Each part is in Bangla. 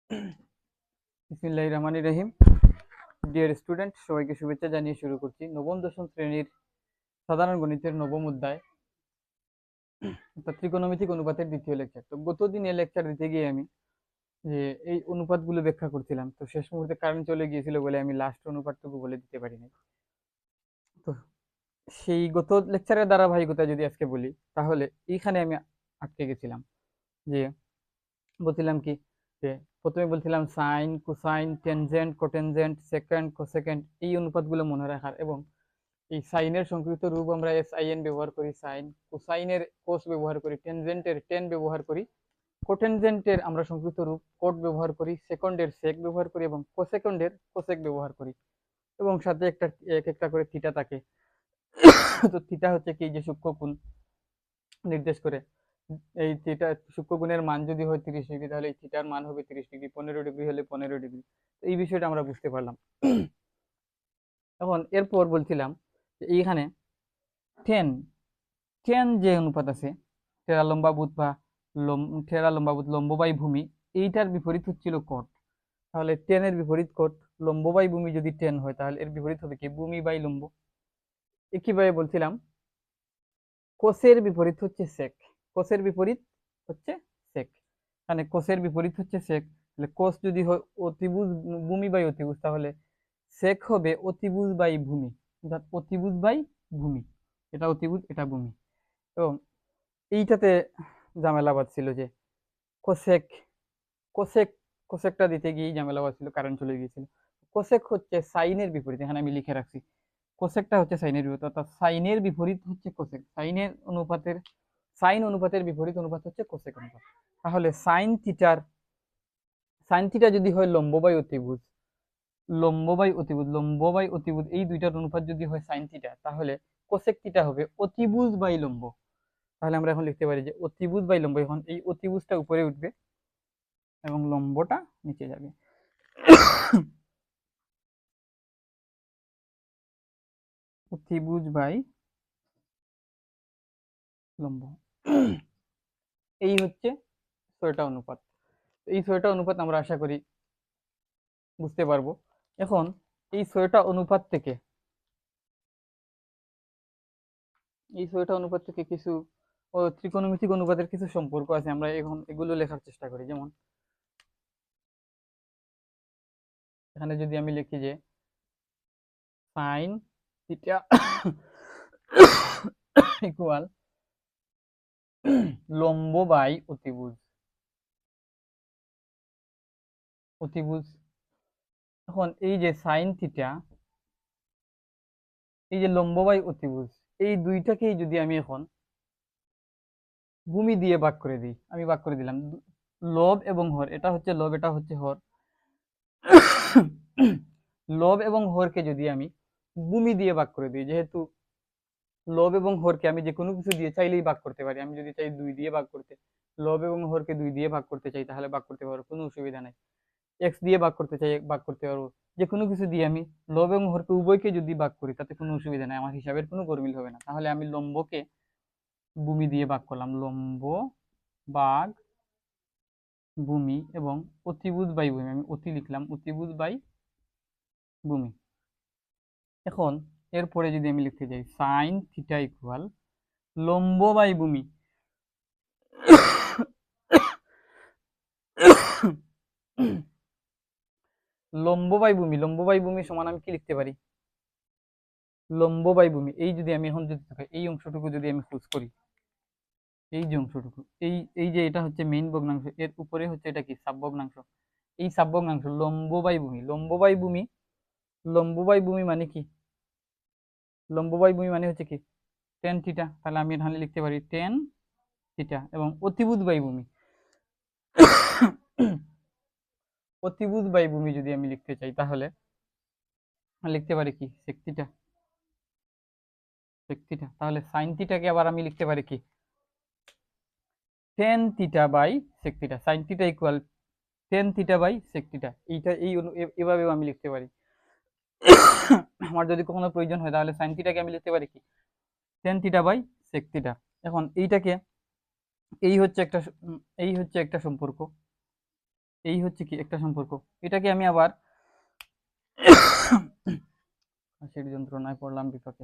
বিসমিল্লাহির রহমানির রহিম। ডিয়ার স্টুডেন্ট, সবাইকে শুভেচ্ছা জানিয়ে শুরু করছি নবম দশম শ্রেণীর সাধারণ গণিতের নবম অধ্যায় অর্থাৎ ত্রিকোণমিতিক অনুপাতের দ্বিতীয় লেকচার। তো গত দিনে লেকচার দিতে গিয়ে আমি যে এই অনুপাতগুলো ব্যাখ্যা করছিলাম, তো শেষ মুহূর্তে কারেন্ট চলে গিয়েছিল বলে আমি লাস্ট অনুপাতটুকু বলে দিতে পারিনি। তো সেই গত লেকচারের ধারাবাহিকতা যদি আজকে বলি, তাহলে এইখানে আমি আটকে গেছিলাম। যে বলছিলাম কি, যে প্রথমে বলছিলাম সাইন, কোসাইন, টেনজেন্ট, কোটেনজেন্ট, সেকেন্ড, কোসেকেন্ড, এই অনুপাতগুলো মনে রাখার, এবং এই সাইনের সংক্ষিপ্ত রূপ আমরা SIN ব্যবহার করি, সাইন, কোসাইনের কোস ব্যবহার করি, টেনজেন্টের টেন ব্যবহার করি, কোটেনজেন্টের আমরা সংক্ষিপ্ত রূপ কোট ব্যবহার করি, সেকেন্ডের সেক ব্যবহার করি, এবং কোসেকেন্ডের কোসেক ব্যবহার করি, এবং সাথে একটা এক একটা করে থিটা থাকে। তো থিটা হচ্ছে কি, যে সূক্ষ্মকোণ নির্দেশ করে। এই থিটা সূক্ষ্মকোণের মান যদি হয় 30 ডিগ্রি, তাহলে এই থিটার মান হবে 30 ডিগ্রি, 15 ডিগ্রি হলে 15 ডিগ্রি। এই বিষয়টা আমরা বুঝতে পারলাম। এখন এরপর বলছিলাম যে এইখানে টেন টেন যে অনুপাত আছে, টেরা লম্বাভূত বা টেরা লম্বাভূত লম্ব বাই ভূমি, এইটার বিপরীত হচ্ছিল কোট। তাহলে টেনের বিপরীত কোট, লম্ব বাই ভূমি যদি টেন হয়, তাহলে এর বিপরীত হবে কি, ভূমি বাই লম্ব। একইভাবে বলছিলাম কোসের বিপরীত হচ্ছে সেক, কোসের বিপরীত হচ্ছে সেক। মানে কোসের বিপরীত হচ্ছে সেক, তাহলে কোস যদি হয় অতিভুজ ভূমি বাই অতিভুজ, তাহলে সেক হবে অতিভুজ বাই ভূমি, অর্থাৎ অতিভুজ বাই ভূমি। এটা অতিভুজ, এটা ভূমি। এবং এইটাতে ঝামেলা বাঁধছিল যে কোসেক কোসেক কোসেকটা দিতে গিয়ে ঝামেলা বাঁধছিল, কারেন্ট চলে গিয়েছিল। কোসেক হচ্ছে সাইনের বিপরীত, এখানে আমি লিখে রাখছি। কোসেকটা হচ্ছে সাইনের বিপরীত, অর্থাৎ সাইনের বিপরীত হচ্ছে কোসেক। সাইন অনুপাতের বিপরীত অনুপাত হচ্ছে কোসেক অনুপাত। তাহলে সাইন থিটা যদি হয় লম্ব বাই অতিভুজ, এই দুইটার অনুপাত যদি হয় সাইন থিটা, তাহলে কোসেক থিটা হবে অতিভুজ বাই লম্ব। তাহলে আমরা এখন লিখতে পারি যে অতিভুজ বাই লম্ব, এখন এই অতিভুজটা উপরে উঠবে এবং লম্বটা নিচে যাবে। অতিভুজ বাই লম্ব। এই হচ্ছে 6টা অনুপাত। এই 6টা অনুপাত আমরা আশা করি বুঝতে পারবো। এখন এই 6টা অনুপাত থেকে কিছু ত্রিকোণমিতিক অনুপাতের কিছু সম্পর্ক আছে, আমরা এখন এগুলো লেখার চেষ্টা করি। যেমন এখানে যদি আমি লিখি যে সাইন থিটা ইকুয়াল লম্ব বাই অতিভুজ। এখন এই যে সাইন থিটা, এই যে লম্ব বাই অতিভুজ, এই দুইটাকেই যদি আমি এখন ভূমি দিয়ে ভাগ করে দিই, আমি ভাগ করে দিলাম লব এবং হর, এটা হচ্ছে লব, এটা হচ্ছে হর। লব এবং হরকে যদি আমি ভূমি দিয়ে ভাগ করে দিই, যেহেতু লব এবং হরকে আমি যে কোনো কিছু দিয়ে চাইলেই ভাগ করতে পারি, আমি যদি চাই 2 দিয়ে ভাগ করতে, লব এবং হরকে 2 দিয়ে ভাগ করতে চাই, তাহলে ভাগ করতে পারবো, কোনো অসুবিধা নাই। এক্স দিয়ে ভাগ করতে চাই, ভাগ করতে পারবো। যে কোনো কিছু দিয়ে আমি লব এবং হরকে উভয়কে যদি ভাগ করি, তাতে কোনো অসুবিধা নাই, আমার হিসাবের কোনো গরমিল হবে না। তাহলে আমি লম্বকে ভূমি দিয়ে ভাগ করলাম, লম্ব ভাগ ভূমি, এবং অতিভুজ বাই ভূমি, আমি অতি লিখলাম, অতিভুজ বাই ভূমি। এখন এরপরে যদি আমি লিখতে যাই সাইন থিটা ইকুয়াল লম্ব বাই ভূমি, লম্ব বাই ভূমি সমান আমি কি লিখতে পারি, লম্ব বাই ভূমি। এই যদি আমি এখন যদি এই অংশটুকু যদি আমি খোঁজ করি, এই যে অংশটুকু, এই এই যে এটা হচ্ছে মেইন ভগ্নাংশ, এর উপরে হচ্ছে এটা কি সাব ভগ্নাংশ, এই সাব ভগ্নাংশ লম্ব বাই ভূমি, লম্ব বাই ভূমি মানে কি, লম্ব বাই ভূমি মানে হচ্ছে কি টেন থিটা। তাহলে আমি এখানে লিখতে পারি টেন থিটা। এবং অতিভুজ বাই ভূমি, অতিভুজ বাই ভূমি যদি আমি লিখতে চাই, তাহলে লিখতে পারি কি সেক থিটা, তাহলে সাইন থিটাকে আবার আমি লিখতে পারি কি tan theta by sec theta, sine theta equal tan theta by sec theta. এইটা এভাবেও আমি লিখতে পারি। আমার যদি কখনো প্রয়োজন হয়, তাহলে সাইন থিটাকে আমি লিখতে পারি কি tan theta by sec theta. এখন এইটাকে এই হচ্ছে একটা সম্পর্ক, এই হচ্ছে কি একটা সম্পর্ক। এটাকে আমি আবার হাসির যন্ত্রণায় পড়লাম বিপাকে,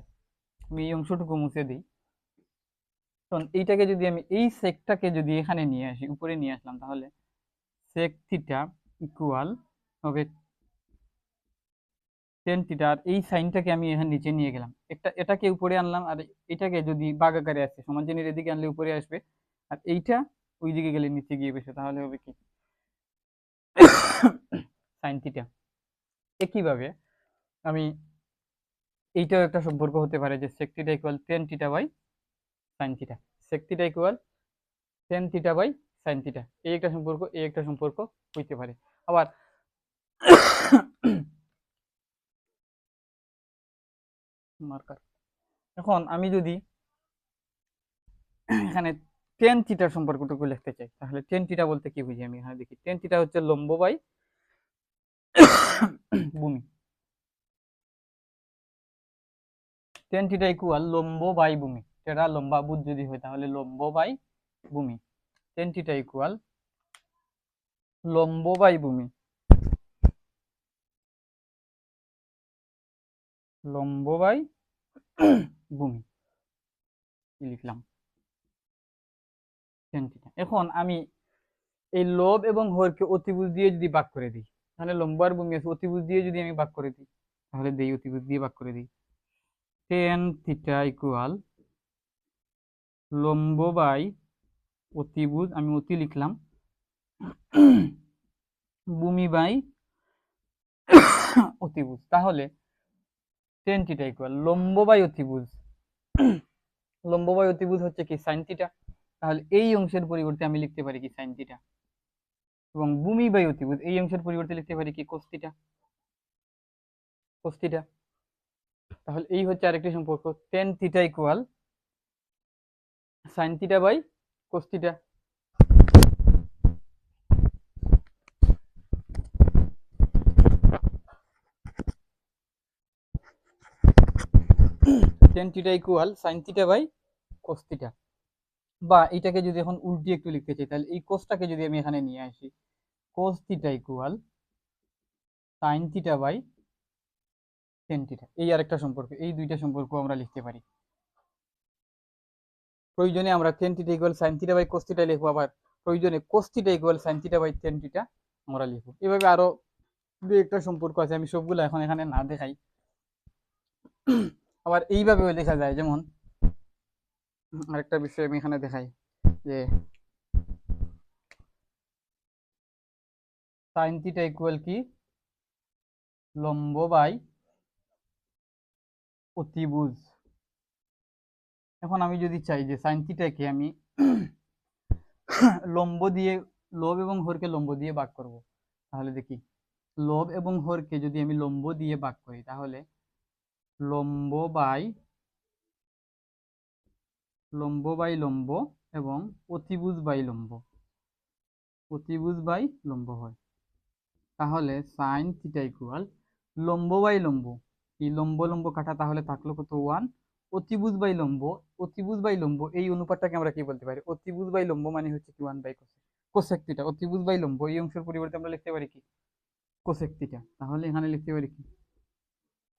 আমি এই অংশটুকু মুছে দিই। তখন এইটাকে যদি আমি এই সেকটাকে যদি এখানে নিয়ে আসি, উপরে নিয়ে আসলাম, তাহলে সেক থিটা ইকুয়াল হবে টেন থিটা। আর এই সাইনটাকে আমি এখানে নিচে নিয়ে গেলাম, এটাকে উপরে আনলাম, আর এটাকে যদি ভাগ আকারে আসছে সমান চিহ্নের এদিকে আনলে উপরে আসবে, আর এইটা ওই দিকে গেলে নিচে গিয়ে বসে, তাহলে হবে কি সাইন থিটা। একইভাবে আমি এইটাও একটা সম্পর্ক হতে পারে যে sec theta equal tan theta by sine theta. Sec theta equal tan theta by sine theta, এই একটা সম্পর্ক, এই একটা সম্পর্ক হইতে পারে। আবার মার্কার, এখন আমি যদি এখানে টেন থিটার সম্পর্কটুকু লিখতে চাই, তাহলে টেন থিটা বলতে কি বুঝি আমি এখানে দেখি। টেন থিটা হচ্ছে লম্ব বাই ভূমি। টেন থিটা ইকুয়াল লম্ব বাই ভূমি, এটা লম্বা বুধ যদি হয় তাহলে লম্ব বাই ভূমি। টেন থিটা ইকুয়াল লম্ব বাই ভূমি, লম্ব বাই ভূমি লিখলাম টেন থিটা। এখন আমি এই লব এবং হরকে অতিভুজ দিয়ে যদি ভাগ করে দিই, তাহলে লম্ব আর ভূমি আছে, অতিভুজ দিয়ে যদি আমি ভাগ করে দিই, তাহলে দেই অতিভুজ দিয়ে ভাগ করে দিই। টেন থিটা ইকুয়াল লম্ব বাই অতিভুজ, আমি অতি লিখলাম, ভূমি বাই অতিভুজ। তাহলে টেন থিটা ইকুয়াল লম্ব বাই অতিভুজ, লম্ব বাই অতিভুজ হচ্ছে কি সাইন থিটা, তাহলে এই অংশের পরিবর্তে আমি লিখতে পারি কি সাইন থিটা, এবং ভূমি বাই অতিভুজ এই অংশের পরিবর্তে লিখতে পারি কি কোস থিটা, কোস থিটা। তাহলে এই হচ্ছে আরেকটি সম্পর্ক, tan theta equal sine theta by cos theta. Tan theta equal sine theta by cos theta. বা এটাকে যদি এখন উল্টি একটু লিখতে চাই, তাহলে এই কোসটাকে যদি আমি এখানে নিয়ে আসি, cos theta equal sine theta by tan theta, এই আরেকটা সম্পর্ক। এই দুইটা সম্পর্ক আমরা লিখতে পারি। প্রয়োজনে আমরা tan theta equal sine theta by cos theta লিখবো, আবার প্রয়োজনে cos theta equal sine theta by tan theta আমরা লিখবো। এভাবে আরো দু একটা সম্পর্ক আছে, আমি সবগুলো এখন এখানে না দেখাই। আবার এইভাবেও লেখা যায়, যেমন আরেকটা বিষয় আমি এখানে দেখাই, যে সাইন থিটা ইকুয়াল কি লম্ব বাই অতিভুজ। এখন আমি যদি চাই যে সাইন থিটাকে আমি লম্ব দিয়ে, লব এবং হরকে লম্ব দিয়ে ভাগ করব, তাহলে দেখি লব এবং হরকে যদি আমি লম্ব দিয়ে ভাগ করি, তাহলে লম্ব বাই লম্ব বাই লম্ব এবং অতিভুজ বাই লম্ব, অতিভুজ বাই লম্ব হয়। তাহলে সাইন থিটা ইকুয়াল লম্ব বাই লম্ব, এই লম্ব লম্ব কাটা, তাহলে থাকলো কত ওয়ান, অতিভুজ বাই লম্ব, অতিভুজ বাই লম্ব এই অনুপাতটাকে আমরা কি বলতে পারি, অতিভুজ বাই লম্ব মানে হচ্ছে কি ওয়ান বাই কোসেক থিটা। অতিভুজ বাই লম্ব এই অংশের পরিবর্তে আমরা লিখতে পারি কি কোসেক থিটা, তাহলে এখানে লিখতে পারি কি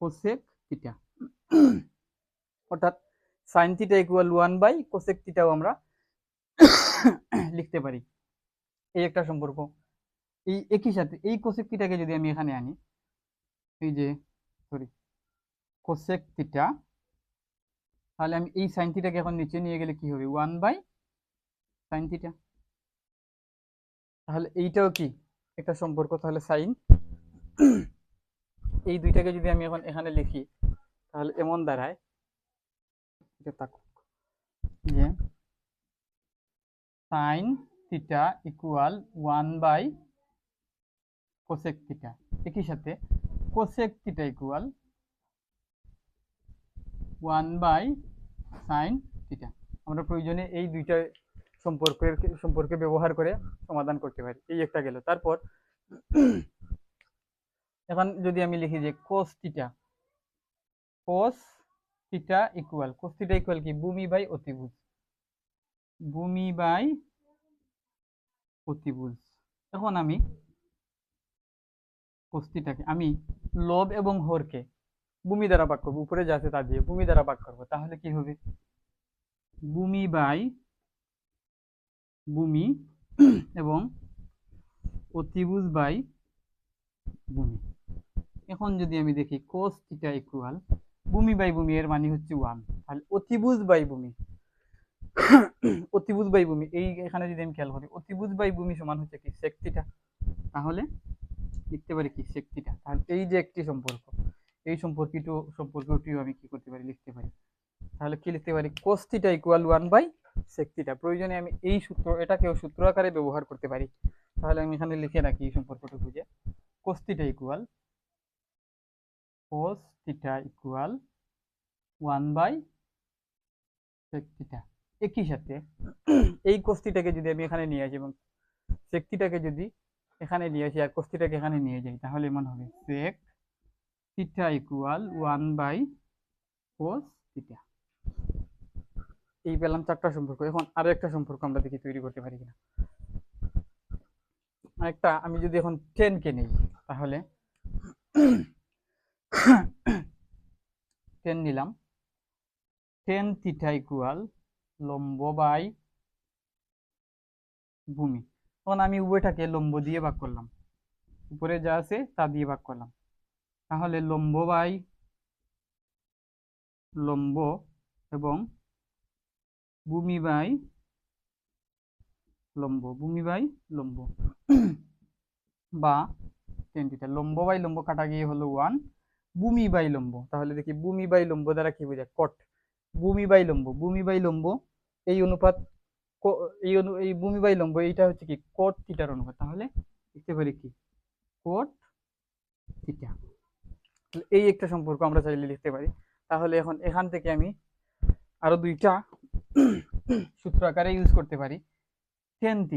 কোসেক থিটা। অর্থাৎ sine theta equal one by cosec থিটাও আমরা লিখতে পারি, এই একটা সম্পর্ক। এই একই সাথে এই কোসেক থিটাকে যদি আমি এখানে আনি, এই যে সরি কোসেক থিটা, তাহলে আমি এই সাইন থিটাকে এখন নিচে নিয়ে গেলে কি হবে ওয়ান বাই সাইন থিটা। তাহলে এইটাও কি একটা সম্পর্ক। তাহলে সাইন, এই দুইটাকে যদি আমি এখন এখানে লিখি, তাহলে এমন দাঁড়ায় যে sine theta equal one by cosec theta, একই সাথে cosec theta equal one by sine theta. আমরা প্রয়োজনে এই দুইটা সম্পর্কে ব্যবহার করে সমাধান করতে পারি। এই একটা গেল। তারপর এখন যদি আমি লিখি যে cos theta, cos theta equal, cos theta equal কি ভূমি বাই অতিভুজ, ভূমি বাই অতিভুজ। এখন আমি cos আমি লব এবং হরকে ভূমি দ্বারা ভাগ করবো, উপরে যা আছে তা দিয়ে ভূমি দ্বারা ভাগ করবো, তাহলে কি হবে ভূমি বাই ভূমি এবং অতিভুজ বাই ভূমি। এখন যদি আমি দেখি cos θ ইকুয়াল ভূমি বাই ভূমি, এর মানে হচ্ছে 1, তাহলে অতিভুজ বাই ভূমি অতিভুজ বাই ভূমি, এই এখানে যদি আমি খেয়াল করি অতিভুজ বাই ভূমি সমান হচ্ছে কি sec θ, তাহলে লিখতে পারি কি sec θ। তাহলে এই যে একটি সম্পর্ক, এই সম্পর্কটিও আমি কি করতে পারি লিখতে পারি, তাহলে কি লিখতে পারি cos θ ইকুয়াল 1/sec θ। প্রয়োজনে আমি এই সূত্র এটাকেও সূত্র আকারে ব্যবহার করতে পারি, তাহলে আমি এখানে লিখে রাখি এই সম্পর্কটা বুঝে cos θ ইকুয়াল 1/sec θ। একই সাথে এই cos θ কে যদি আমি এখানে নিয়ে আসি এবং sec θ কে যদি এখানে নিয়ে আসি আর cos θ কে এখানে নিয়ে যাই, তাহলে এমন হবে sec θ ইকুয়াল 1/cos θ। এই পেলাম চারটা সম্পর্ক। এখন আরো একটা সম্পর্ক আমরা দেখি তৈরি করতে পারি কিনা। আরেকটা, আমি যদি এখন 10 কে নেই, তাহলে 10 নিলাম, tan θ ইকুয়াল লম্ব বাই ভূমি। তখন আমি উভয়টাকে লম্ব দিয়ে ভাগ করলাম, উপরে যা আছে তা দিয়ে ভাগ করলাম, তাহলে লম্ব বাই লম্ব এবং ভূমি বাই লম্ব, ভূমি বাই লম্ব বা tan θ। লম্ব বাই লম্ব কাটা গিয়ে হলো 1, ভূমি বাই লম্ব, তাহলে দেখি ভূমি বাই লম্ব দ্বারা কি বোঝায় কট, ভূমি বাই লম্ব, ভূমি বাই লম্ব এই অনুপাত এই ভূমি বাই লম্ব এইটা হচ্ছে কি cot θ র অনুপাত, তাহলে লিখতে পারি কি cot θ। এই একটা সম্পর্ক আমরা চাইলে লিখতে পারি। তাহলে এখন এখান থেকে আমি আরো দুইটা সূত্র আকারে ইউজ করতে পারি। tan θ,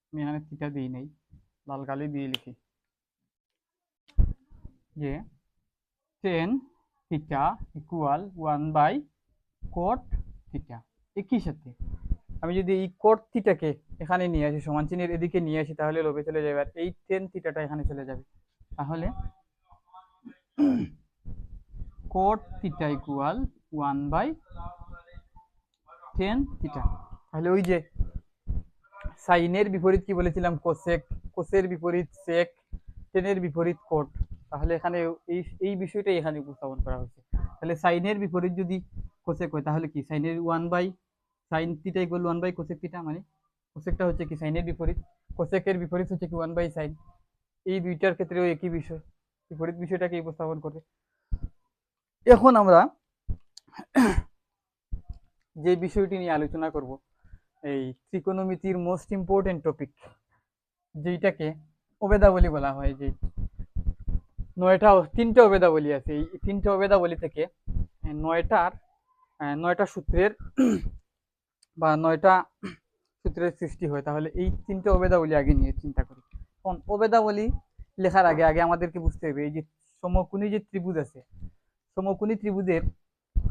আমি এখানে θ দিই নাই, লাল কালি দিয়ে লিখি যে tan θ ইকুয়াল 1/cot θ। একই সাথে আমি যদি এই cot θ কে এখানে নিয়ে আসি, সমান চিহ্নের এদিকে নিয়ে আসি, তাহলে লবে চলে যাবে আর এই tan θ টা এখানে চলে যাবে, তাহলে cot θ ইকুয়াল 1/tan θ। তাহলে ওই যে সাইনের বিপরীত কি বলেছিলাম কোসেক, কোসের বিপরীত সেক, টেনের বিপরীত কোট, তাহলে এখানে এই বিষয়টাই এখানে উপস্থাপন করা হয়েছে। তাহলে সাইনের বিপরীত যদি কোসেক হয়, তাহলে কি সাইনের 1/sin θ ইকুয়াল 1/কোসেক θ, মানে কোসেকটা হচ্ছে কি সাইনের বিপরীত, কোসেকের বিপরীত হচ্ছে কি 1/sin। এই দুইটার ক্ষেত্রেও একই বিষয়, বিপরীত বিষয়টাকে উপস্থাপন করে। এখন আমরা যে বিষয়টি নিয়ে আলোচনা করব, এই ত্রিকোণমিতির মোস্ট ইম্পর্টেন্ট টপিক, যেটাকে অবেদাবলী বলা হয়, যে তিনটা অবেদাবলী আছে, এই তিনটা অবেদাবলী থেকে নয়টা সূত্রের বা 9টা সূত্রের সৃষ্টি হয়। তাহলে এই তিনটা অবেদাবলী আগে নিয়ে চিন্তা করি। এখন অবেদাবলী লেখার আগে আগে আমাদেরকে বুঝতে হবে এই যে সমকোণী যে ত্রিভুজ আছে, সমকোণী ত্রিভুজের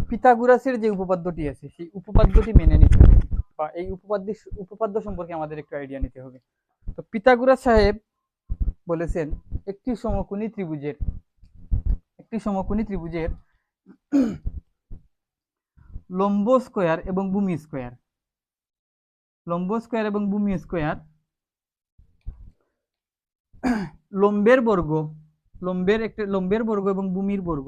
পিথাগোরাসের যে উপপাদ্যটি আছে সেই উপপাদ্যটি মেনে নিতে হবে, বা এই উপপাদ্য সম্পর্কে আমাদের একটু আইডিয়া নিতে হবে। তো পিথাগোরাস সাহেব বলেছেন একটি সমকোণী ত্রিভুজের লম্ব স্কয়ার এবং ভূমি স্কয়ার, লম্বের বর্গ এবং ভূমির বর্গ,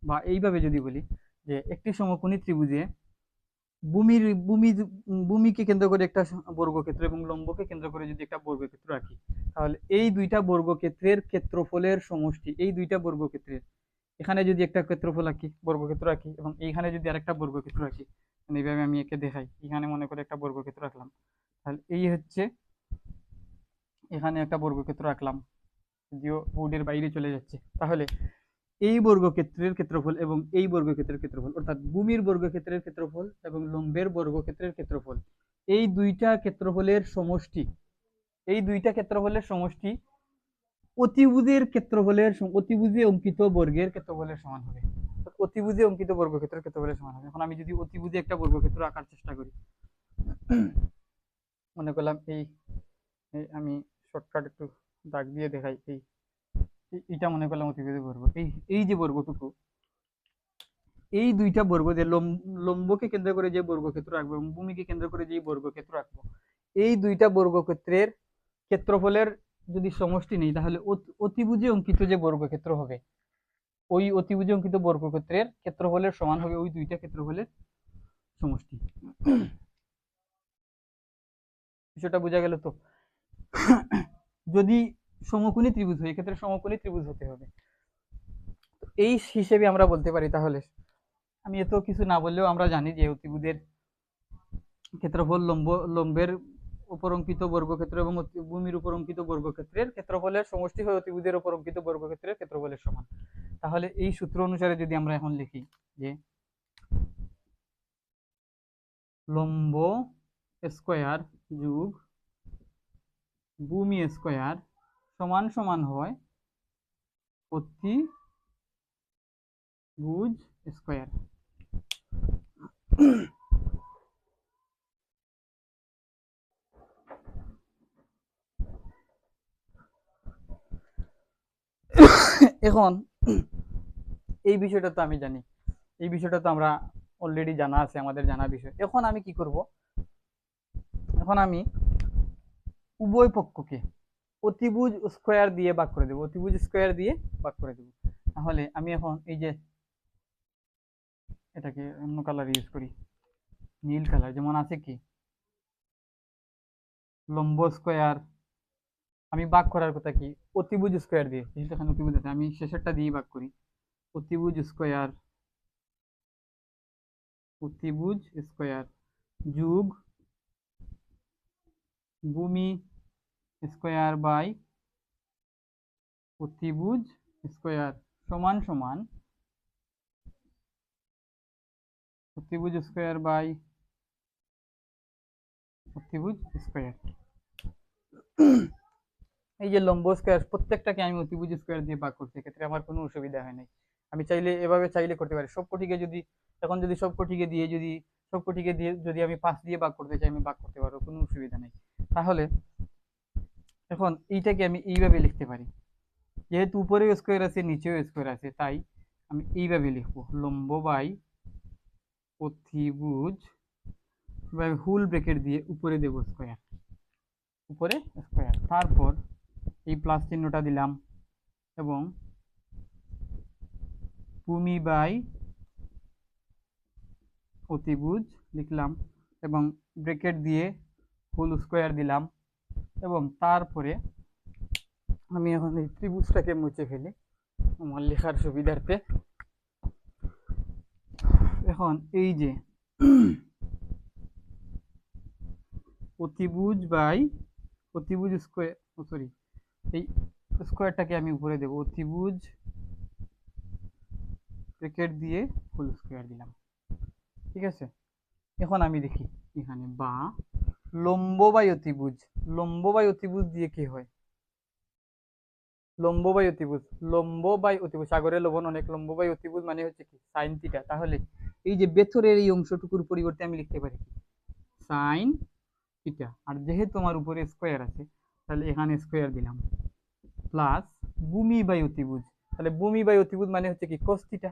বা এইভাবে যদি বলি যে একটি সমকোণী ত্রিভুজে ভূমিকে কেন্দ্র করে একটা বর্গক্ষেত্র এবং লম্বকে কেন্দ্র করে যদি একটা বর্গক্ষেত্র আঁকি, তাহলে এই দুইটা বর্গক্ষেত্রের ক্ষেত্রফলের সমষ্টি, এই দুইটা বর্গক্ষেত্রের এখানে যদি একটা বর্গক্ষেত্র আঁকি এবং এইখানে যদি আরেকটা বর্গক্ষেত্র আঁকি, এইভাবে আমি একে দেখাই, এখানে মনে করে একটা বর্গক্ষেত্র আঁকলাম, তাহলে এই হচ্ছে এখানে একটা বর্গক্ষেত্র আঁকলাম, যদিও বোর্ডের বাইরে চলে যাচ্ছে, তাহলে এই বর্গক্ষেত্রের ক্ষেত্রফল এবং এই বর্গক্ষেত্রের ক্ষেত্রফল, অর্থাৎ ভূমির বর্গক্ষেত্রের ক্ষেত্রফল এবং লম্বের বর্গক্ষেত্রের ক্ষেত্রফল, এই দুইটা ক্ষেত্রফলের সমষ্টি অতিভুজে অঙ্কিত বর্গের ক্ষেত্রফলের সমান হবে। অতিভুজে অঙ্কিত বর্গক্ষেত্রের ক্ষেত্রফলের সমান হবে। এখন আমি যদি অতিভুজে একটা বর্গক্ষেত্র আঁকার চেষ্টা করি, মনে করলাম এই আমি শর্টকাট একটু দাগ দিয়ে দেখাই, এটা মনে করলাম অতিভুজ বর্গ। এই এই যে বর্গটুকু, এই দুইটা বর্গ যে লম্বকে কেন্দ্র করে যে বর্গক্ষেত্র রাখবো এবং ভূমিকে কেন্দ্র করে যে বর্গক্ষেত্র রাখবো, এই দুইটা বর্গক্ষেত্রের ক্ষেত্রফলের যদি সমষ্টি নেই, তাহলে অতিভুজে অঙ্কিত যে বর্গক্ষেত্র হবে, ওই অতিভুজে অঙ্কিত বর্গক্ষেত্রের ক্ষেত্রফলের সমান হবে ওই দুইটা ক্ষেত্রফলের সমষ্টি। বিষয়টা বোঝা গেল তো? যদি সমকোণী ত্রিভুজ হয়, এক্ষেত্রে সমকোণী ত্রিভুজ হতে হবে। এই হিসেবে আমরা বলতে পারি, তাহলে আমি এত কিছু না বললেও আমরা জানি যে অতিভুজের ক্ষেত্রফল লম্বের উপর অঙ্কিত বর্গক্ষেত্র এবং ভূমির উপর অঙ্কিত বর্গক্ষেত্রের ক্ষেত্রফলের সমষ্টি হয় অতিভুজের উপর অঙ্কিত বর্গক্ষেত্রের ক্ষেত্রফলের সমান। তাহলে এই সূত্র অনুসারে যদি আমরা এখন লিখি যে লম্ব স্কয়ার যোগ ভূমি স্কয়ার সমান সমান হয় অতিভুজ স্কয়ার। এখন এই বিষয়টা তো আমি জানি, এই বিষয়টা তো আমরা অলরেডি জানা আছে, আমাদের জানা বিষয়। এখন আমি কি করব, এখন আমি উভয় পক্ষকে অতিভুজ স্কয়ার দিয়ে ভাগ করে দেব, অতিভুজ স্কয়ার দিয়ে ভাগ করে দেব। তাহলে আমি এখন এই যে এটাকে অন্য কালার ইউজ করি, নীল কালার, যেমন আছে কি লম্ব স্কয়ার, আমি ভাগ করার কথা কি অতিভুজ স্কয়ার দিয়ে, যেহেতু এখানে অতিভুজ আছে আমি শেষেরটা দিয়ে ভাগ করি। অতিভুজ স্কয়ার, অতিভুজ স্কয়ার যোগ ভূমি স্কয়ার বাই অতিভুজ স্কয়ার সমান সমান অতিভুজ স্কয়ার বাই অতিভুজ স্কয়ার। এই যে লম্ব স্কয়ার প্রত্যেকটাকে আমি অতিভুজ স্কয়ার দিয়ে ভাগ করছি, এক্ষেত্রে আমার কোনো অসুবিধা হয় নাই। আমি চাইলে এভাবে চাইলে করতে পারি, সবকটিকে যদি এখন যদি সবকটিকে দিয়ে যদি আমি 5 দিয়ে ভাগ করতে চাই, আমি ভাগ করতে পারবো, কোনো অসুবিধা নেই। তাহলে এখন এইটাকে আমি এইভাবে লিখতে পারি, যেহেতু উপরেও স্কয়ার আছে নিচেও স্কয়ার আছে, তাই আমি এইভাবে লিখবো লম্ব বাই অতিভুজ হুল ব্রেকেট দিয়ে উপরে দেব স্কয়ার, উপরে স্কয়ার, তারপর এই প্লাস চিহ্নটা দিলাম এবং ভূমি বাই অতিভুজ লিখলাম এবং ব্রেকেট দিয়ে হোল স্কয়ার দিলাম এবং তারপরে আমি এখন এই ত্রিভুজটাকে মুছে ফেলি আমার লেখার সুবিধার্থে। এখন এই যে অতিভুজ বাই অতিভুজ স্কয়ার, সরি, এই স্কয়ারটাকে আমি উপরে দেব, অতিভুজ ব্রেকেট দিয়ে ফুল স্কয়ার দিলাম, ঠিক আছে। এখন আমি দেখি এখানে বা লম্ব বাই অতিভুজ, লম্ব বাই অতিভুজ দিয়ে কি হয়, লম্ব বাই অতিভুজ, লম্ব বাই অতিভুজ, সাগরের লবণ অনেক, লম্ব বাই অতিভুজ মানে হচ্ছে কি সাইন থিটা। তাহলে এই যে ভেতরের এই অংশটুকুর পরিবর্তে আমি লিখতে পারি সাইন থিটা, আর যেহেতু আমার উপরে স্কয়ার আছে তাহলে এখানে স্কয়ার দিলাম প্লাস ভূমি বাই অতিভুজ, তাহলে ভূমি বাই অতিভুজ মানে হচ্ছে কি cos থিটা।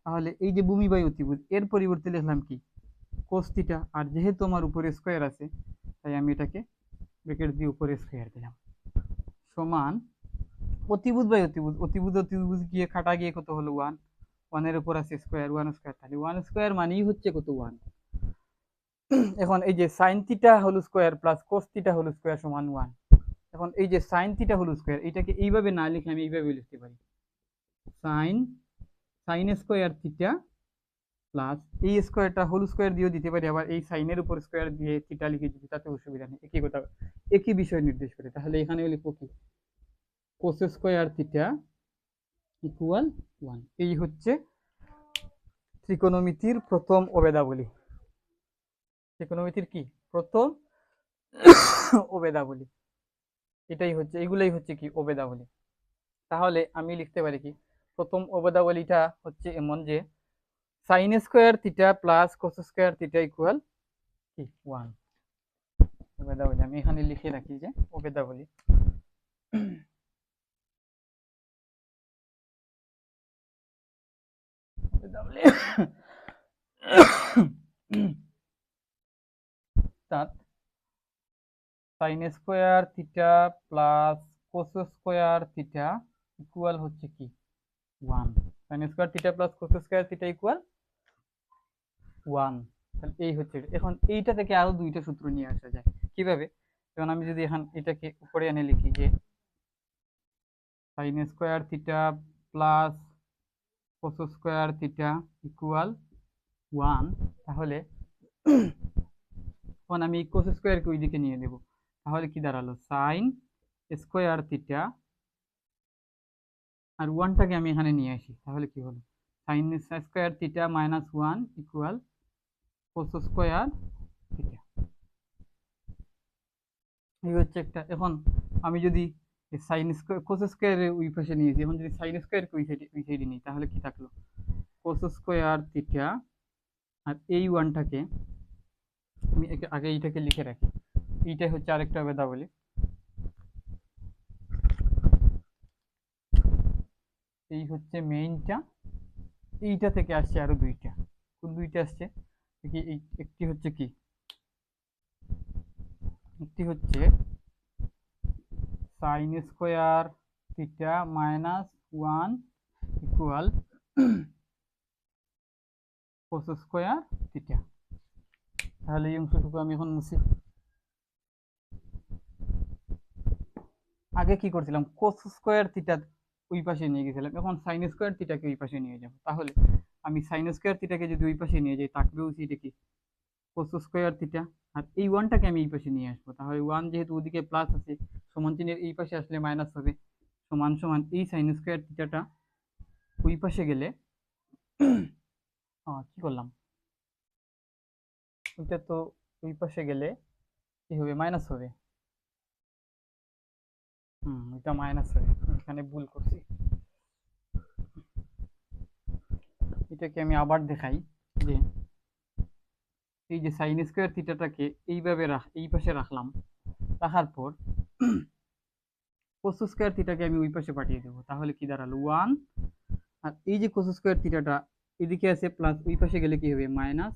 তাহলে এই যে ভূমি বাই অতিভুজ এর পরিবর্তে লিখলাম কি cos থিটা, আর যেহেতু আমার উপরে স্কয়ার আছে তাই আমি এটাকে ব্র্যাকেট দিয়ে উপরে স্কয়ার দিলাম সমান অতিভুজ বাই অতিভুজ, অতিভুজ অতিভুজ গিয়ে কাটা গিয়ে কত হলো 1, 1 এর উপর আছে স্কয়ার, 1 স্কয়ার, তাহলে 1 স্কয়ার মানেই হচ্ছে কত 1। এখন এই যে sin theta whole square plus cos theta whole square সমান 1। এখন এই যে sin থিটা হোল স্কয়ার এটাকে এইভাবে না লিখে আমি এইভাবে লিখতে পারি sin স্কয়ার থিটা প্লাস এই স্কয়ারটা হোল স্কয়ার দিয়েও দিতে পারি, আবার এই সাইনের উপর স্কয়ার দিয়ে থিটা লিখে দিতে, তাতে অসুবিধা নেই, একই কথা, একই বিষয় নির্দেশ করে। তাহলে এখানে লিখবো কি cos স্কয়ার থিটা ইকুয়াল 1। এই হচ্ছে ত্রিকোণমিতির প্রথম অবেদাবলী, ত্রিকোণমিতির কি প্রথম অবেদাবলী, এটাই হচ্ছে, এগুলাই হচ্ছে কি অবেদাবলী। তাহলে আমি লিখতে পারি কি প্রথম অবেদাবলীটা হচ্ছে এমন যে sin square theta plus cos square theta equal কি 1। অবেদাবলী আমি এখানে লিখে রাখি যে অবেদাবলী তাহলে অর্থাৎ sine square theta plus cos square theta equal হচ্ছে কি 1। Sine square theta plus cos square theta equal 1। তাহলে এই হচ্ছে, এখন এইটা থেকে আরো দুইটা সূত্র নিয়ে আসা যায় কিভাবে। যেমন আমি যদি এখন এটাকে উপরে এনে লিখি যে sine square theta plus cos square theta equal 1, তাহলে এখন আমি কোস স্কোয়ারকে ওই দিকে নিয়ে দেব, তাহলে কি দাঁড়ালো সাইন স্কোয়ার থিটা, আর ওয়ানটাকে আমি এখানে নিয়ে আসি, তাহলে কি হলো sine square theta minus 1 equal cos square theta. এই হচ্ছে একটা। এখন আমি যদি সাইন স্কোয়ার কোস স্কোয়ারের ওই পাশে নিয়েছি, এখন যদি সাইন স্কোয়ারকে ওই সাইডে নিই, তাহলে কি থাকলো কোস স্কোয়ার থিটা, আর এই ওয়ানটাকে আমি আগে এইটাকে লিখে রাখি, এইটাই হচ্ছে আরেকটা বেদাবলী। এই হচ্ছে মেইনটা, এইটা থেকে আসছে আরো দুইটা। কোন দুইটা আসছে দেখি, একটি হচ্ছে কি, একটি হচ্ছে sine square theta minus 1 equal cos square theta. তাহলে এই অংশটুকু আমি এখন মুছি। আগে কি করছিলাম, কোস স্কোয়ার থিটা ওই পাশে নিয়ে গেছিলাম, এখন সাইন স্কোয়ার থিটাকে ওই পাশে নিয়ে যাব। তাহলে আমি সাইন স্কোয়ার থিটাকে যদি ওই পাশে নিয়ে যাই, থাকবেও সেটা কি কোস স্কোয়ার থিটা, আর এই ওয়ানটাকে আমি এই পাশে নিয়ে আসবো। তাহলে ওয়ান যেহেতু ওদিকে প্লাস আছে, সমান চিহ্নের এই পাশে আসলে মাইনাস হবে, সমান সমান এই সাইন স্কোয়ার থিটাটা ওই পাশে গেলে কি করলাম, ওইটা তো ওই পাশে গেলে কি হবে, মাইনাস হবে। এটা মাইনাস হবে, এখানে ভুল করছি। এটাকে আমি আবার দেখাই যে এই যে সাইন স্কোয়ার থিটাটাকে এইভাবে এই পাশে রাখলাম, রাখার পর কোস স্কোয়ার থিটাকে আমি ওই পাশে পাঠিয়ে দেবো, তাহলে কি দাঁড়ালো 1। আর এই যে কোস স্কোয়ার থিটাটা এদিকে আছে প্লাস, ওই পাশে গেলে কি হবে মাইনাস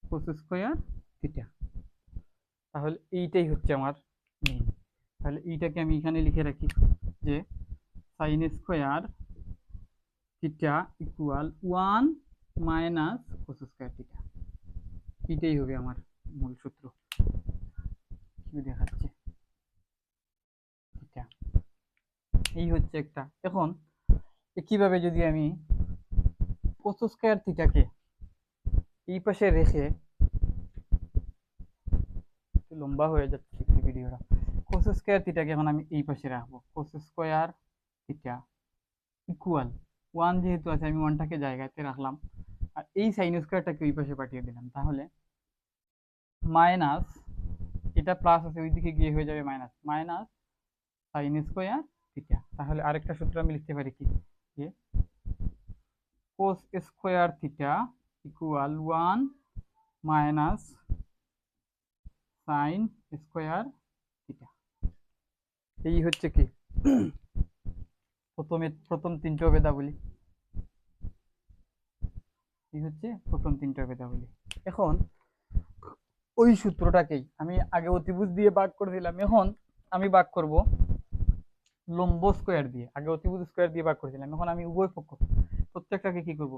কোস স্কোয়ার থিটা। তাহলে এইটাই হচ্ছে আমার মেইন। তাহলে এইটাকে আমি এখানে লিখে রাখি যে sine square theta equal 1 minus cos square theta. এটাই হবে আমার মূল সূত্র। কি দেখাচ্ছে থিটা, এই হচ্ছে একটা। এখন কিভাবে যদি আমি কোস স্কোয়ার থিটাকে এই পাশে রেখে, লম্বা হয়ে যাচ্ছে ভিডিওটা, কোস স্কোয়ার থিটাকে এখন আমি এই পাশে রাখবো, কোস স্কোয়ার থিটা ইকুয়াল 1 যেহেতু আছে, আমি ওয়ানটাকে জায়গাতে রাখলাম, আর এই সাইন স্কোয়ারটাকে ওই পাশে পাঠিয়ে দিলাম, তাহলে মাইনাস, এটা প্লাস আছে ওইদিকে গিয়ে হয়ে যাবে minus, minus sine square theta. তাহলে আরেকটা সূত্র আমি লিখতে পারি কি, যে cos square theta equal 1 minus sine square theta. এই হচ্ছে কি প্রথম তিনটা বেদাবলী। এই হচ্ছে প্রথম তিনটা বেদাবলী। এখন ওই সূত্রটাকেই আমি আগে অতিভুজ দিয়ে ভাগ করেছিলাম, এখন আমি ভাগ করব লম্ব স্কোয়ার দিয়ে। আগে অতিভুজ স্কোয়ার দিয়ে ভাগ করেছিলাম, এখন আমি উভয় পক্ষ প্রত্যেকটাকে কি করব,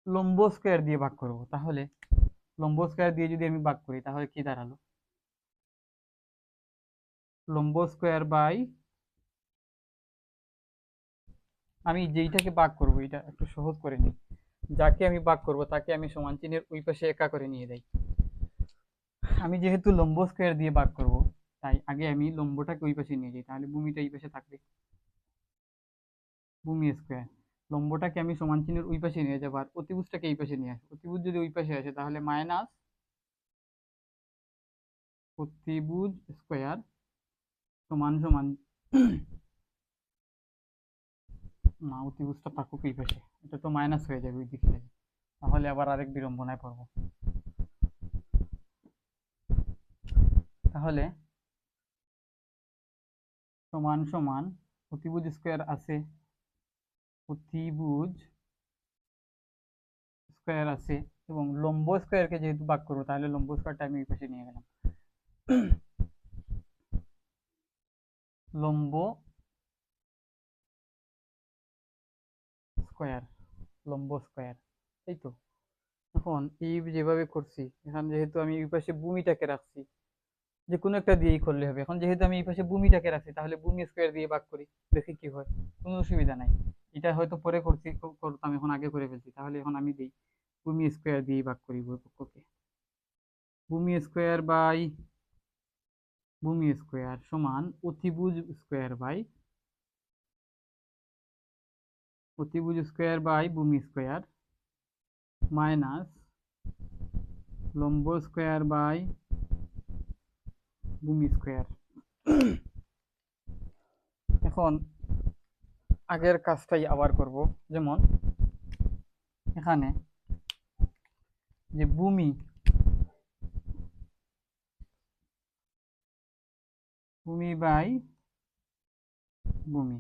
লম্ব স্কোয়ার দিয়ে ভাগ করব। তাহলে লম্ব স্কোয়ার দিয়ে যদি আমি ভাগ করি, তাহলে কি দাঁড়ালো লম্ব স্কোয়ার বাই, আমি যেইটাকে ভাগ করব এটা একটু সহজ করে নিই, যাকে আমি ভাগ করব তাকে আমি সমান চিহ্নের ওই পাশে একা করে নিয়ে যাই। আমি যেহেতু লম্ব স্কোয়ার দিয়ে ভাগ করব, তাই আগে আমি লম্বটাকে ওই পাশে নিয়ে যাই, তাহলে ভূমিটা এই পাশে থাকবে, ভূমি স্কোয়ার। লম্বটাকে আমি সমান চিহ্নের ওই পাশে নিয়ে যাবো, আর অতিভুজটাকে এই পাশে নিয়ে আসবো। অতিভুজ যদি ওই পাশে আসে, তাহলে মাইনাস অতিভুজ স্কোয়ার সমান সমান না, অতিভুজটা থাকুক এই পাশে, এটা তো মাইনাস হয়ে যাবে ওই দিক থেকে, তাহলে আবার আরেক বিড়ম্বনায় পড়বো। তাহলে সমান সমান অতিভুজ স্কোয়ার আছে অতিভুজ স্কোয়ার আছে এবং লম্ব স্কোয়ারকে যেহেতু ভাগ করবো তাহলে লম্ব স্কোয়ারটা আমি এই পাশে নিয়ে গেলাম। লম্ব স্কোয়ার, লম্ব স্কোয়ার, এই তো। এখন এই যেভাবে করছি, এখন যেহেতু আমি এই পাশে ভূমিটাকে রাখছি, যে কোনো একটা দিয়েই করলে হবে। এখন যেহেতু আমি এই পাশে ভূমিটাকে রাখছি তাহলে ভূমি স্কোয়ার দিয়ে ভাগ করি, দেখি কি হয়। কোনো অসুবিধা নাই, এটা হয়তো পরে করতাম, এখন আগে করে ফেলছি, তাহলে এখন আমি দিই ভূমি স্কোয়ার দিয়ে ভাগ করি উভয় পক্ষকে। ভূমি স্কোয়ার বাই ভূমি স্কোয়ার সমান অতিভুজ স্কোয়ার বাই অতিভুজ স্কোয়ার বাই ভূমি স্কোয়ার মাইনাস লম্ব স্কোয়ার বাই ভূমি স্কোয়ার। এখন আগের কাজটাই আবার করব, যেমন এখানে যে ভূমি বাই ভূমি,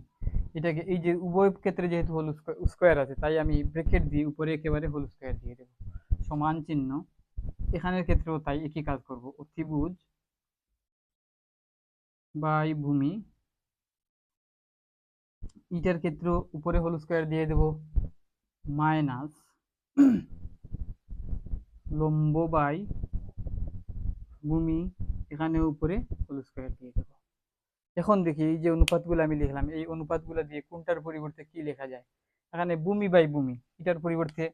এটাকে এই যে উভয় ক্ষেত্রে যেহেতু হোল স্কোয়ার আছে তাই আমি ব্র্যাকেট দিয়ে উপরে একেবারে হোল স্কোয়ার দিয়ে দেব, সমান চিহ্ন। এখানের ক্ষেত্রেও তাই একই কাজ করব, অতিভুজ বাই ভূমি, ইটার ক্ষেত্রে উপরে হোল স্কোয়ার দিয়ে দেব মাইনাস লম্ব বাই ভূমি, এখানে উপরে হোল স্কোয়ার দিয়ে দেব। এখন দেখি এই যে অনুপাতগুলো আমি লিখলাম, এই অনুপাতগুলো দিয়ে কোনটার পরিবর্তে কি লেখা যায়। এখানে ভূমি বাই ভূমি, এটার পরিবর্তে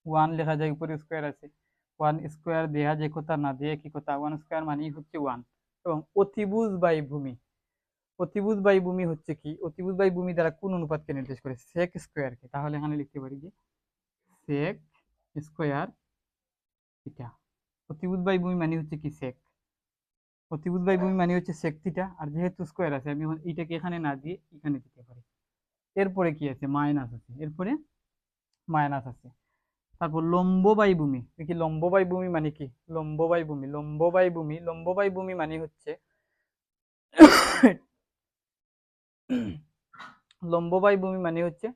1 লেখা যায়, উপরে স্কোয়ার আছে, 1 স্কোয়ার দেয়া যায় কথা না দিয়ে কি কথা, 1 স্কোয়ার মানেই হচ্ছে 1। এবং অতিভুজ বাই ভূমি, অতিভুজ বাই ভূমি হচ্ছে কি, অতিভুজ বাই ভূমি দ্বারা কোন অনুপাতকে নির্দেশ করে, সেক স্কোয়ারকে। তাহলে এখানে লিখতে পারি যে সেক স্কোয়ার থিটা। অতিভুজ বাই ভূমি মানে হচ্ছে কি সেক, অতিভুজ বাই ভূমি মানে হচ্ছে সেক থিটা। আর যেহেতু স্কোয়ার আছে আমি এইটাকে এখানে না দিয়ে এখানে দিতে পারি। এরপরে কি আছে, মাইনাস আছে, এরপরে মাইনাস আছে। তারপর লম্ব বাই ভূমি, দেখি লম্ব বাই ভূমি মানে কি, লম্ব বাই ভূমি, লম্ব বাই ভূমি, লম্ব বাই ভূমি মানে হচ্ছে লম্ব বাই ভূমি মানে হচ্ছে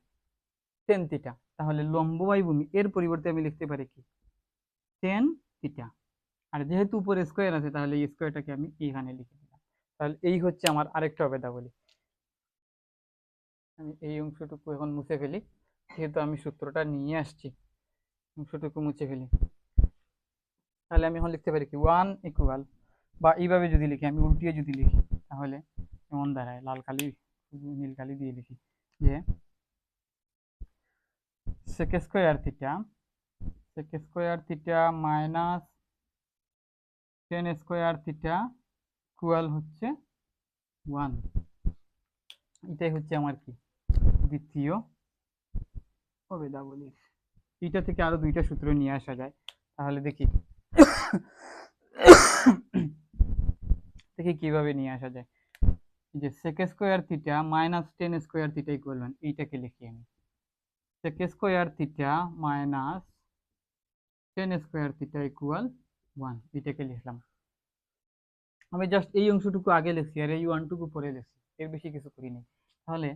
টেন থিটা। তাহলে লম্ব বাই ভূমি এর পরিবর্তে আমি লিখতে পারি কি, টেন থিটা। আর যেহেতু উপরে স্কোয়ার আছে তাহলে এই স্কোয়ারটাকে আমি এইখানে লিখে দিলাম। তাহলে এই হচ্ছে আমার আরেকটা অবেদাবলী। আমি এই অংশটুকু এখন মুছে ফেলি, যেহেতু আমি সূত্রটা নিয়ে আসছি, অংশটুকু মুছে ফেলি। তাহলে আমি এখন লিখতে পারি কি, 1 ইকুয়াল, বা এইভাবে যদি লিখি, আমি উল্টিয়ে যদি লিখি তাহলে এমন দাঁড়ায়, লাল কালি নীল কালি দিয়ে লিখি যে sec square theta minus tan square theta equal হচ্ছে 1। এটাই হচ্ছে আমার কি, দ্বিতীয় অবেদাবলী। এটা থেকে আরো দুইটা সূত্র নিয়ে আসা যায়, তাহলে দেখি দেখি কিভাবে নিয়ে আসা যায়। যে sec square theta minus tan square theta equal 1, এইটাকে লিখি আমি sec square theta minus tan square theta equal 1, এটাকে লিখলাম। আমি জাস্ট এই অংশটুকু আগে লিখছি আর এই ওয়ানটুকু পরে লিখছি, এর বেশি কিছু করিনি। তাহলে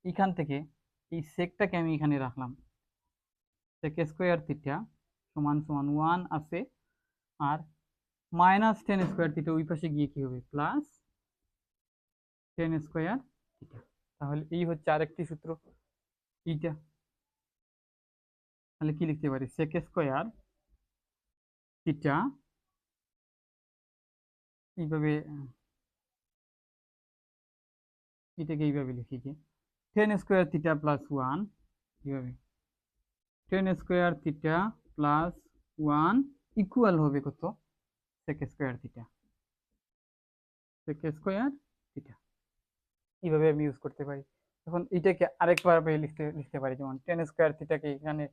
এখান থেকে এই সেকটাকে আমি এখানে রাখলাম, সেক স্কোয়ার থিটা সমান সমান 1 আছে, আর মাইনাস টেন স্কোয়ার থিটা ওই পাশে গিয়ে কি হবে, প্লাস টেন স্কোয়ার থিটা। তাহলে এই হচ্ছে আরেকটি সূত্র এইটা। তাহলে কি লিখতে পারি, সেক স্কোয়ার থিটা এইভাবে, এটাকে এইভাবে লিখি যে টেন স্কোয়ার থিটা প্লাস 1, এইভাবে tan square theta plus 1 equal হবে কত, sec square theta, sec square theta. এইভাবে আমি ইউজ করতে পারি। এখন এটাকে আরেকবার লিখতে লিখতে পারি, যেমন টেন স্কোয়ার থিটাকে এখানে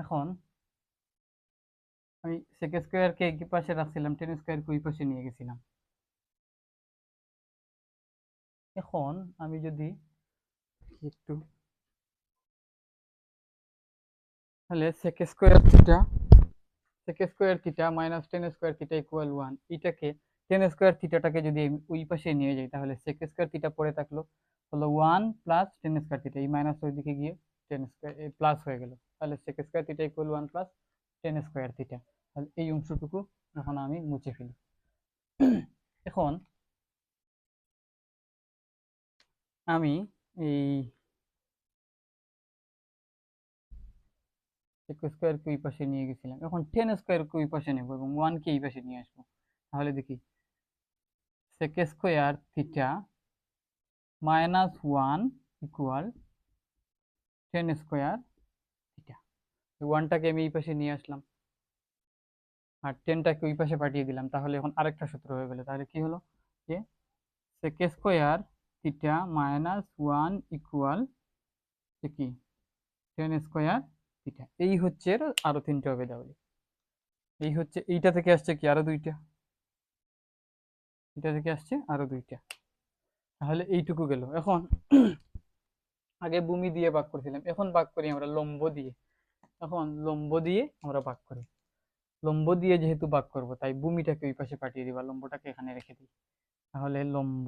এখন আমি সেক স্কোয়ারকে এক পাশে রাখছিলাম, টেন স্কোয়ারকে ওই পাশে নিয়ে গেছিলাম। এখন আমি যদি একটু তাহলে sec square theta minus tan square theta equal 1, এটাকে টেন স্কোয়ার থিটাটাকে যদি আমি ওই পাশে নিয়ে যাই তাহলে sec স্কোয়ার থিটা পড়ে থাকলো হলো 1 প্লাস টেন স্কোয়ার থিটা, এই মাইনাস ওই দিকে গিয়ে টেন স্কোয়ার প্লাস হয়ে গেল। তাহলে sec square theta equal 1 plus ten square theta. তাহলে এই অংশটুকু এখন আমি মুছে ফেলি। এখন আমি এই sec স্কোয়ারকে ওই পাশে নিয়ে গেছিলাম, এখন টেন স্কোয়ারকে ওই পাশে নেবো এবং 1 কে এই পাশে নিয়ে আসবো। তাহলে দেখি sec square theta minus 1 equal tan square theta. ওয়ানটাকে আমি এই পাশে নিয়ে আসলাম আর টেনটাকে ওই পাশে পাঠিয়ে দিলাম, তাহলে এখন আরেকটা সূত্র হয়ে গেল। তাহলে কি হলো যে sec square theta minus 1 equal কি টেন স্কোয়ার থিটা। এই হচ্ছে এর আরো তিনটা হবে তাহলে। এই হচ্ছে এইটা থেকে আসছে কি আরো দুইটা, এটা থেকে আসছে আরো দুইটা, তাহলে এইটুকু গেল। এখন আগে ভূমি দিয়ে ভাগ করছিলাম, এখন ভাগ করি আমরা লম্ব দিয়ে। এখন লম্ব দিয়ে আমরা ভাগ করি, লম্ব দিয়ে যেহেতু ভাগ করব তাই ভূমিটাকে ওই পাশে পাঠিয়ে দিবা, লম্বটাকে এখানে রেখে দিই। তাহলে লম্ব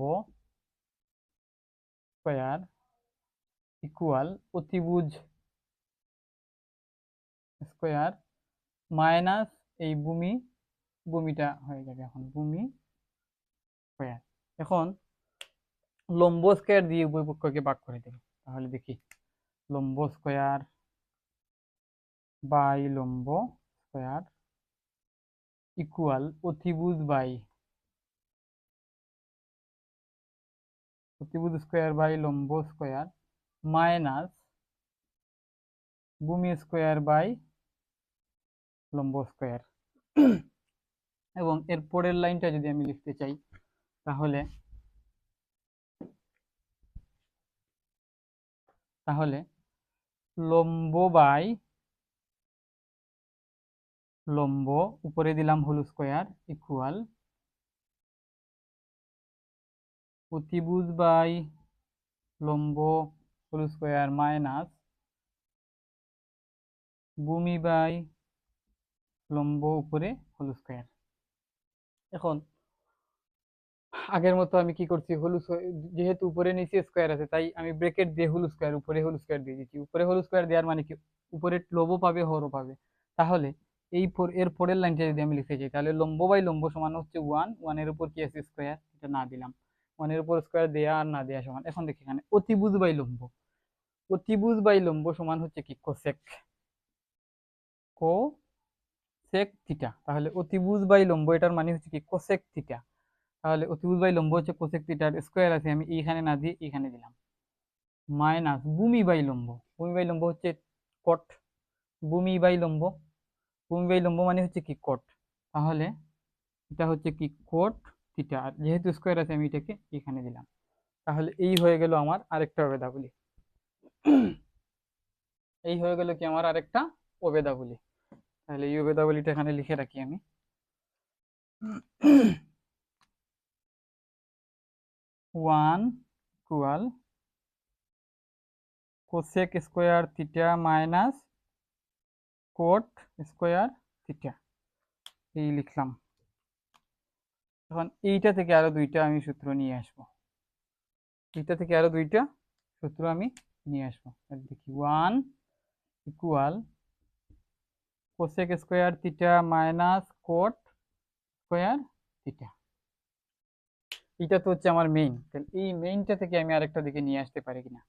স্কোয়ার ইকুয়াল অতিভুজ স্কোয়ার মাইনাস এই ভূমিটা হয়ে যাবে এখন ভূমি স্কোয়ার। এখন লম্ব স্কোয়ার দিয়ে উভয় পক্ষকে ভাগ করে দেব। তাহলে দেখি লম্ব স্কোয়ার বাই লম্ব স্কোয়ার ইকুয়াল অতিভুজ স্কোয়ার বাই লম্ব স্কোয়ার মাইনাস ভূমি স্কোয়ার বাই লম্ব স্কোয়ার। এবং এর পরের লাইনটা যদি আমি লিখতে চাই তাহলে তাহলে লম্ব বাই লম্ব উপরে দিলাম হোল স্কোয়ার ইকুয়াল অতিভুজ বাই লম্ব হোল স্কোয়ার মাইনাস ভূমি বাই লম্ব উপরে হোল স্কোয়ার। এখন আগের মতো আমি কি করছি, যেহেতু উপরে নিচে স্কোয়ার আছে তাই আমি ব্রেকেট দিয়ে হোল স্কোয়ার উপরে হোল স্কোয়ার দিয়ে দিচ্ছি। উপরে হোল স্কোয়ার দেওয়ার মানে কি উপরে লবও পাবে হরও পাবে। তাহলে এর পরের লাইনটা যদি আমি লিখতে চাই তাহলে লম্ব বাই লম্ব সমান হচ্ছে 1, 1 এর উপর কি আছে স্কোয়ার, এটা না দিলাম, 1 এর উপর স্কোয়ার দেয়া আর না দেয়া সমান। এখন দেখি এখানে অতিভুজ বাই লম্ব সমান হচ্ছে কি কোসেক থিটা। তাহলে অতিভুজ বাই লম্ব এটার মানে হচ্ছে কি কোসেক থিটা। তাহলে অতিভুজ বাই লম্ব হচ্ছে কোসেক থিটার স্কোয়ার আছে, আমি এইখানে না দিয়ে এইখানে দিলাম, মাইনাস ভূমি বাই লম্ব হচ্ছে কট, ভূমি বাই লম্ব মানে হচ্ছে কি কট। তাহলে এটা হচ্ছে কি কোট থিটা, আর যেহেতু স্কোয়ার আছে আমি এটাকে এখানে দিলাম। তাহলে এই হয়ে গেল আমার আরেকটা অবেদাবলি। এই হয়ে গেল কি আমার আরেকটা অবেদাবলি। তাহলে এই অবেদাবলিটা এখানে লিখে রাখি আমি। 1 equal cosec square theta minus coat square theta, এই লিখলাম। এখন এইটা থেকে আরো দুইটা আমি সূত্র নিয়ে আসবো, এইটা থেকে আরো দুইটা সূত্র আমি নিয়ে আসবো। দেখি 1 equal cosec square theta minus coat square theta. এটা তো হচ্ছে আমার মেইন, তাহলে এই মেইনটা থেকে আমি আরেকটা দিকে নিয়ে আসতে পারি কিনা।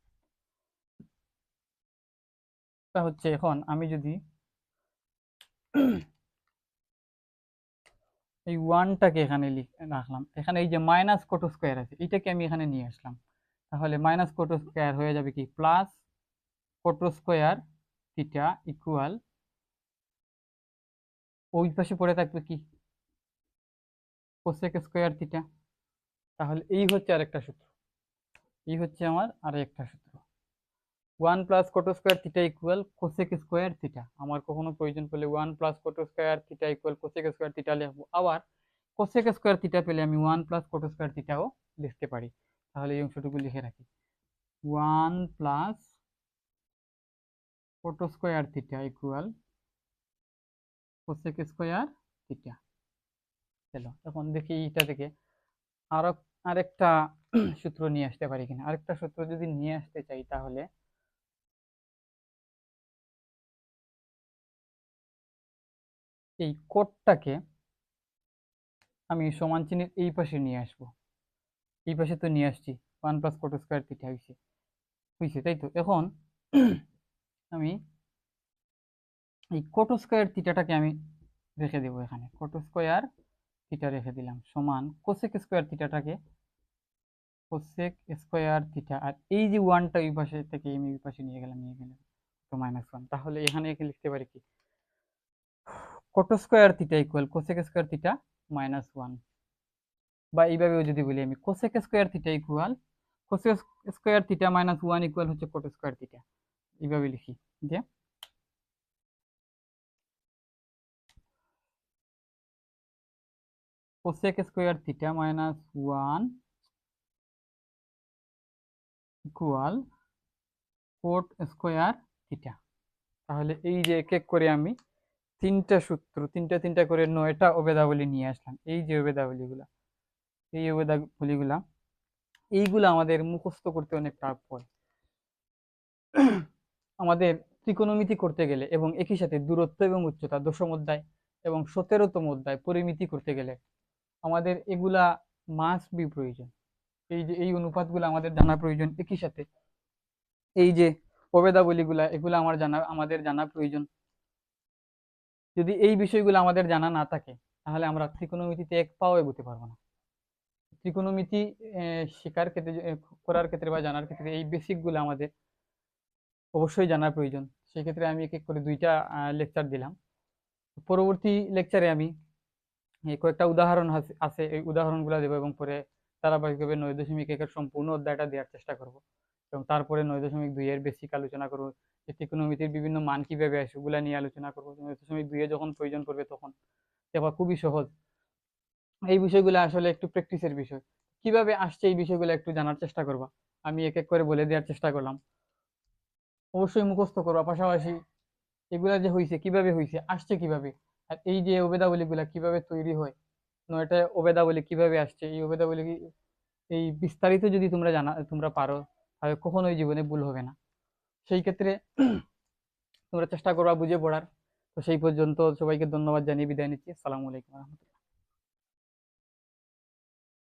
তা হচ্ছে এখন আমি যদি এই ওয়ানটাকে এখানে রাখলাম, এখানে এই যে মাইনাস কোট স্কোয়ার আছে এটাকে আমি এখানে নিয়ে আসলাম, তাহলে মাইনাস কোট স্কোয়ার হয়ে যাবে কি plus coat square theta equal ওই পাশে পড়ে থাকবে কি কোসেক স্কোয়ার থিটা। তাহলে এই হচ্ছে আরেকটা সূত্র, এই হচ্ছে আমার আরেকটা সূত্র 1 plus coat square theta equal cosec square theta. আমার কখনো প্রয়োজন পেলে 1 plus coat square theta equal cosec square theta লিখবো, আবার কোসেক স্কোয়ার থিটা পেলে আমি 1 প্লাস কোট স্কোয়ার থিটাও লিখতে পারি। তাহলে এই অংশটুকু লিখে রাখি 1 plus cot square theta equal cosec square theta. চলো এখন দেখি এটা থেকে আরো আরেকটা সূত্র নিয়ে আসতে পারি কিনা। আরেকটা সূত্র যদি নিয়ে আসতে চাই তাহলে এই কোটটাকে আমি সমান চিহ্নের এই পাশে নিয়ে আসবো। এই পাশে তো নিয়ে আসছি, 1 প্লাস কোট স্কয়ার থিটা হয়েছে হয়েছে, তাই তো। এখন আমি এই কোট স্কয়ার থিটাটাকে আমি রেখে দেবো এখানে, কোট স্কয়ার থিটা রেখে দিলাম সমান কোসেক স্কয়ার থিটাটাকে কোসেক স্কয়ার থিটা, আর এই যে ওয়ানটা ওই পাশে থেকে আমি ওই পাশে নিয়ে গেলাম তো -1। তাহলে এখানে একে লিখতে পারি কি, cot square theta equal cosec square theta -1। বা এইভাবেও যদি বলি আমি cosec square theta equal cosec square theta -1 equal হচ্ছে কোট স্কয়ার থিটা। এইভাবে লিখি যে cosec square theta -1 equal cot square theta. তাহলে এই যে এক এক করে আমি তিনটা সূত্র, তিনটা তিনটা করে 9টা অবেদাবলী নিয়ে আসলাম। এই যে অবেদাবলীগুলা, এই অবেদাবলীগুলা এইগুলা আমাদের মুখস্থ করতে অনেক টাফ হয়। আমাদের ত্রিকোণমিতি করতে গেলে এবং একই সাথে দূরত্ব এবং উচ্চতা, দশম অধ্যায় এবং 17তম অধ্যায় পরিমিতি করতে গেলে আমাদের এগুলা মাস্ট বি প্রয়োজন। এই যে এই অনুপাতগুলো আমাদের জানা প্রয়োজন, একই সাথে এই যে অবেদাবলীগুলা এগুলা আমাদের জানা প্রয়োজন। যদি এই বিষয়গুলো আমাদের জানা না থাকে তাহলে আমরা ত্রিকোণমিতিতে এক পাও এগোতে পারবো না। ত্রিকোণমিতি শেখার ক্ষেত্রে করার ক্ষেত্রে বা জানার ক্ষেত্রে এই বেসিকগুলো আমাদের অবশ্যই জানা প্রয়োজন। সেক্ষেত্রে আমি এক এক করে 2টা লেকচার দিলাম। পরবর্তী লেকচারে আমি কয়েকটা উদাহরণ আছে, এই উদাহরণগুলো দেবো এবং পরে ধারাবাহিকভাবে 9.1 এর সম্পূর্ণ অধ্যায়টা দেওয়ার চেষ্টা করব এবং তারপরে 9.2 এর বেসিক আলোচনা করবো। যে ত্রিকোণমিতির বিভিন্ন মান কিভাবে আসে ওগুলা নিয়ে আলোচনা করবো। 9.2 এ যখন প্রয়োজন পড়বে তখন এটা খুবই সহজ। এই বিষয়গুলো আসলে একটু প্র্যাকটিসের বিষয়, কিভাবে আসছে এই বিষয়গুলো একটু জানার চেষ্টা করবা। আমি এক এক করে বলে দেওয়ার চেষ্টা করলাম। অবশ্যই মুখস্থ করবা, পাশাপাশি এগুলা যে হয়েছে কিভাবে হয়েছে, আসছে কিভাবে, আর এই যে অবেদাবলী গুলা কিভাবে তৈরি হয়, 9টা অবেদাবলী কিভাবে আসছে, এই অবেদাবলী এই বিস্তারিত যদি তোমরা পারো তাহলে কখনোই জীবনে ভুল হবে না। সেই ক্ষেত্রে তোমরা চেষ্টা করবা বুঝে পড়ার। তো সেই পর্যন্ত সবাইকে ধন্যবাদ জানিয়ে বিদায় নিচ্ছি। আসসালামু আলাইকুম।